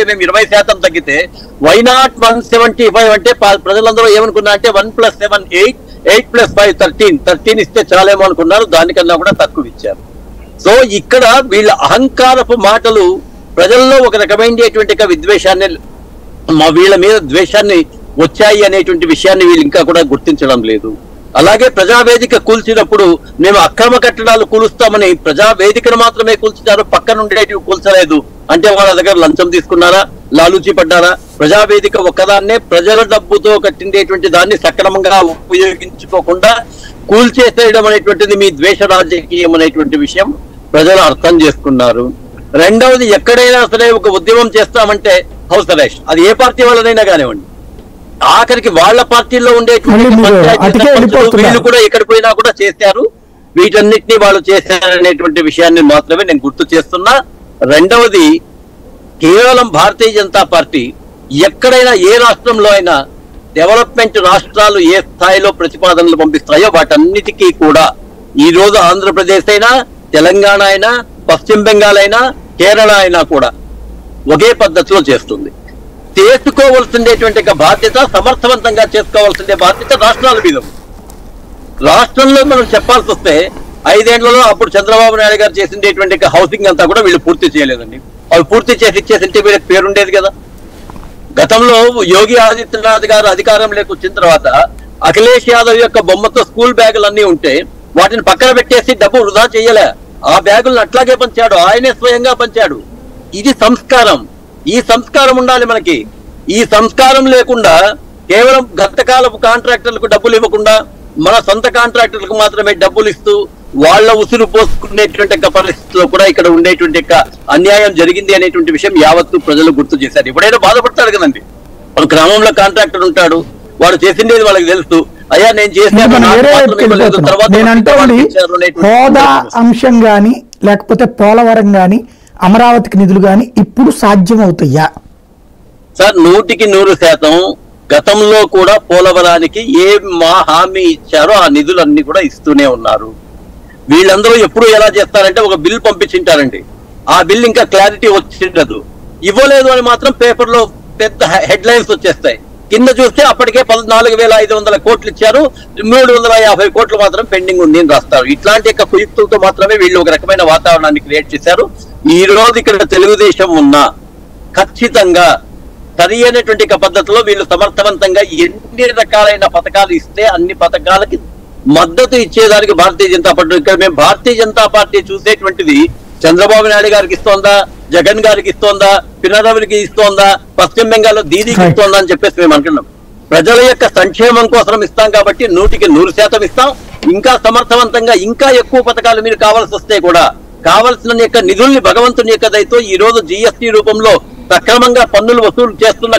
మేము 20% తగ్గితే వైనాట్ 175 అంటే ప్రజలందరూ ఏమనుకున్నా అంటే 1 + 7 8 + 5 13 ఇస్తే చాలేమో అనుకున్నారు. దానికన్నా కూడా తక్కువ ఇచ్చారు. సో ఇక్కడ వీళ్ళ అహంకారపు మాటలు ప్రజల్లో ఒక రకమైనటువంటి విద్వేషాన్ని, వీళ్ళ మీద ద్వేషాన్ని వచ్చాయి అనేటువంటి విషయాన్ని వీళ్ళు ఇంకా కూడా గుర్తించడం లేదు. అలాగే ప్రజావేదిక కూల్చినప్పుడు మేము అక్రమ కట్టడాలు కూలుస్తామని ప్రజావేదికను మాత్రమే కూల్చుతారు, పక్కన ఉండేటివి కూల్చలేదు అంటే వాళ్ళ దగ్గర లంచం తీసుకున్నారా, లాలూచి పడ్డారా? ప్రజావేదిక ఒక్కదాన్నే ప్రజల డబ్బుతో కట్టిండేటువంటి దాన్ని సక్రమంగా ఉపయోగించుకోకుండా కూల్చేసేయడం అనేటువంటిది మీ ద్వేష రాజకీయం అనేటువంటి విషయం ప్రజలు అర్థం చేసుకున్నారు. రెండవది, ఎక్కడైనా సరే ఒక ఉద్యమం చేస్తామంటే హౌస్ అరెస్ట్, అది ఏ పార్టీ వాళ్ళనైనా కానివ్వండి, ఆఖరికి వాళ్ళ పార్టీలో ఉండేటువంటి వీళ్ళు కూడా ఎక్కడ పోయినా కూడా చేశారు. వీటన్నిటినీ వాళ్ళు చేశారనేటువంటి విషయాన్ని మాత్రమే నేను గుర్తు చేస్తున్నా. రెండవది, కేవలం భారతీయ జనతా పార్టీ ఎక్కడైనా ఏ రాష్ట్రంలో అయినా డెవలప్మెంట్ రాష్ట్రాలు ఏ స్థాయిలో ప్రతిపాదనలు పంపిస్తాయో వాటన్నిటికీ కూడా ఈ రోజు ఆంధ్రప్రదేశ్ అయినా, తెలంగాణ అయినా, పశ్చిమ బెంగాల్ అయినా, కేరళ అయినా కూడా ఒకే పద్ధతిలో చేస్తుంది. చేసుకోవాల్సిందేటువంటి బాధ్యత, సమర్థవంతంగా చేసుకోవాల్సిందే బాధ్యత రాష్ట్రాల మీద. రాష్ట్రంలో మనం చెప్పాల్సి వస్తే 5 ఏళ్లలో అప్పుడు చంద్రబాబు నాయుడు గారు చేసిండేటువంటి హౌసింగ్ అంతా కూడా వీళ్ళు పూర్తి చేయలేదండి. అవి పూర్తి చేసి ఇచ్చేసింటే వీళ్ళకి పేరుండేది కదా. గతంలో యోగి ఆదిత్యనాథ్ గారు అధికారంలోకి వచ్చిన తర్వాత అఖిలేష్ యాదవ్ యొక్క బొమ్మతో స్కూల్ బ్యాగులన్నీ ఉంటే వాటిని పక్కన పెట్టేసి డబ్బు వృధా చేయలే, ఆ బ్యాగులను అట్లాగే పంచాడు, ఆయనే స్వయంగా పంచాడు. ఇది సంస్కారం. ఈ సంస్కారం ఉండాలి మనకి. ఈ సంస్కారం లేకుండా కేవలం గతకాలపు కాంట్రాక్టర్లకు డబ్బులు ఇవ్వకుండా మన సొంత కాంట్రాక్టర్లకు మాత్రమే డబ్బులు ఇస్తూ వాళ్ళ ఉసురు పోసుకునేటువంటి పరిస్థితిలో కూడా ఇక్కడ ఉండేటువంటి అన్యాయం జరిగింది అనేటువంటి విషయం యావత్తు ప్రజలు గుర్తు చేశారు. ఎప్పుడైనా బాధపడతాడు కదండి. ఒక గ్రామంలో కాంట్రాక్టర్ ఉంటాడు, వాడు చేసిండేది వాళ్ళకి తెలుసు. అయ్యా నేను చేసిన హోదా అంశం గాని లేకపోతే పోలవరం గాని అమరావతికి నిధులు గాని ఇప్పుడు సాధ్యం అవుతాయా సార్? 100% గతంలో కూడా పోలవరానికి ఏ హామీ ఇచ్చారో ఆ నిధులన్నీ కూడా ఇస్తూనే ఉన్నారు. వీళ్ళందరూ ఎప్పుడు ఎలా చేస్తారంటే ఒక బిల్ పంపించింటారండి, ఆ బిల్ ఇంకా క్లారిటీ వచ్చిండదు. ఇవ్వలేదు అని మాత్రం పేపర్లో పెద్ద హెడ్లైన్స్ వచ్చేస్తాయి. కింద చూస్తే అప్పటికే 14,500 కోట్లు ఇచ్చారు, 350 కోట్లు మాత్రం పెండింగ్ ఉంది అని రాస్తారు. ఇట్లాంటి కుయుక్తులతో మాత్రమే వీళ్ళు ఒక రకమైన వాతావరణాన్ని క్రియేట్ చేశారు. ఈ రోజు ఇక్కడ తెలుగుదేశం ఉన్నా ఖచ్చితంగా సరి అయినటువంటి పద్ధతిలో వీళ్ళు సమర్థవంతంగా ఎన్ని రకాలైన పథకాలు ఇస్తే అన్ని పథకాలకి మద్దతు ఇచ్చేదానికి భారతీయ జనతా పార్టీ, ఇక్కడ మేము భారతీయ జనతా పార్టీ చూసేటువంటిది చంద్రబాబు నాయుడు గారికి ఇస్తోందా, జగన్ గారికి ఇస్తోందా, పినరవికి ఇస్తోందా, పశ్చిమ బెంగాల్లో దీదీకి ఇస్తోందా అని చెప్పేసి మేము అనుకున్నాం. ప్రజల యొక్క సంక్షేమం కోసం ఇస్తాం కాబట్టి 100% ఇస్తాం. ఇంకా సమర్థవంతంగా ఇంకా ఎక్కువ పథకాలు మీరు కావాల్సి వస్తే కూడా కావలసిన యొక్క నిధుల్ని భగవంతుని యొక్క దయతో ఈ రోజు GST రూపంలో సక్రమంగా పన్నులు వసూలు చేస్తున్న